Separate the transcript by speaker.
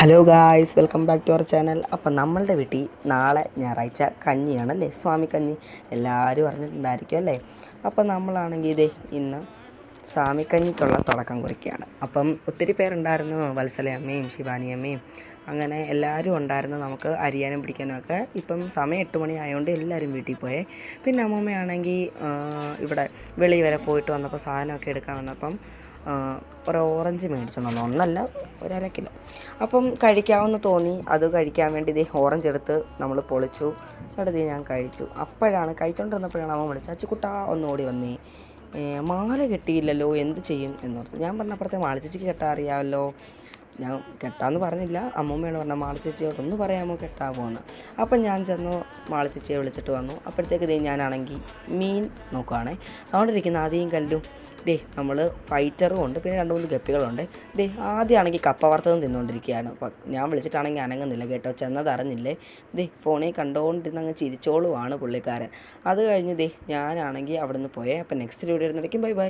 Speaker 1: Hello guys, welcome back to our channel. അപ്പം നമ്മളുടെ വീട്ടിൽ നാളെ ഞായറാഴ്ച കഞ്ഞിയാണല്ലേ, സ്വാമി കഞ്ഞി. എല്ലാവരും അറിഞ്ഞിട്ടുണ്ടായിരിക്കും അല്ലേ. അപ്പം നമ്മളാണെങ്കിൽ ഇതേ ഇന്ന് സ്വാമിക്കഞ്ഞിക്കുള്ള തുടക്കം കുറിക്കുകയാണ്. അപ്പം ഒത്തിരി പേരുണ്ടായിരുന്നു, വത്സലയമ്മയും ശിവാനിയമ്മയും അങ്ങനെ എല്ലാവരും ഉണ്ടായിരുന്നു. നമുക്ക് അരിയാനും പിടിക്കാനും ഒക്കെ. ഇപ്പം സമയം 8 മണി ആയതുകൊണ്ട് എല്ലാവരും വീട്ടിൽ പോയേ. പിന്നെ അമ്മൂമ്മയാണെങ്കിൽ ഇവിടെ വെളി വരെ പോയിട്ട് വന്നപ്പോൾ സാധനമൊക്കെ എടുക്കാൻ വന്നപ്പം ഒരു ഓറഞ്ച് മേടിച്ചു തന്നു. ഒന്നല്ല, 1.5 കിലോ. അപ്പം കഴിക്കാമെന്ന് തോന്നി. അത് കഴിക്കാൻ വേണ്ടി ഇതേ ഓറഞ്ച് എടുത്ത് നമ്മൾ പൊളിച്ചു. അടുത്ത് ഞാൻ കഴിച്ചു. അപ്പോഴാണ് കഴിച്ചുകൊണ്ടിരുന്നപ്പോഴാണ് അവൻ വിളിച്ചത്, അച്ചുക്കുട്ടാ ഒന്ന് ഓടി വന്നേ, മാല കെട്ടിയില്ലല്ലോ, എന്ത് ചെയ്യും എന്നോർത്ത്. ഞാൻ പറഞ്ഞപ്പുറത്തെ മാളിച്ചേച്ചിക്ക് കെട്ടാൻ അറിയാമല്ലോ. ഞാൻ കെട്ടാമെന്ന് പറഞ്ഞില്ല. അമ്മൂമ്മയാണ് പറഞ്ഞത്, മാളിച്ചേച്ചിയോട് ഒന്ന് പറയാമോ കെട്ടാമോ എന്ന്. അപ്പം ഞാൻ ചെന്നു മാളിച്ചേച്ചിയെ വിളിച്ചിട്ട് വന്നു. അപ്പോഴത്തേക്ക് ഇതേ ഞാനാണെങ്കിൽ മീൻ നോക്കുകയാണേ. അതുകൊണ്ടിരിക്കുന്ന ആദ്യം കല്ലും നമ്മൾ ഫൈറ്ററും ഉണ്ട്, പിന്നെ 2-3 ഗപ്പികളുണ്ട്. ആദ്യമാണെങ്കിൽ കപ്പ വറുത്തതും തിന്നുകൊണ്ടിരിക്കുകയാണ്. അപ്പം ഞാൻ വിളിച്ചിട്ടാണെങ്കിൽ അനങ്ങുന്നില്ല കേട്ടോ, ചെന്നതറിഞ്ഞില്ലേ. ഫോണിൽ കണ്ടുകൊണ്ടിരുന്ന് അങ്ങ് ചിരിച്ചോളുവാണ് പുള്ളിക്കാരൻ. അത് കഴിഞ്ഞ് ഞാനാണെങ്കിൽ അവിടെ നിന്ന് പോയേ. അപ്പം നെക്സ്റ്റ് വീഡിയോ ഇടുന്നതായിരിക്കും. Bye bye.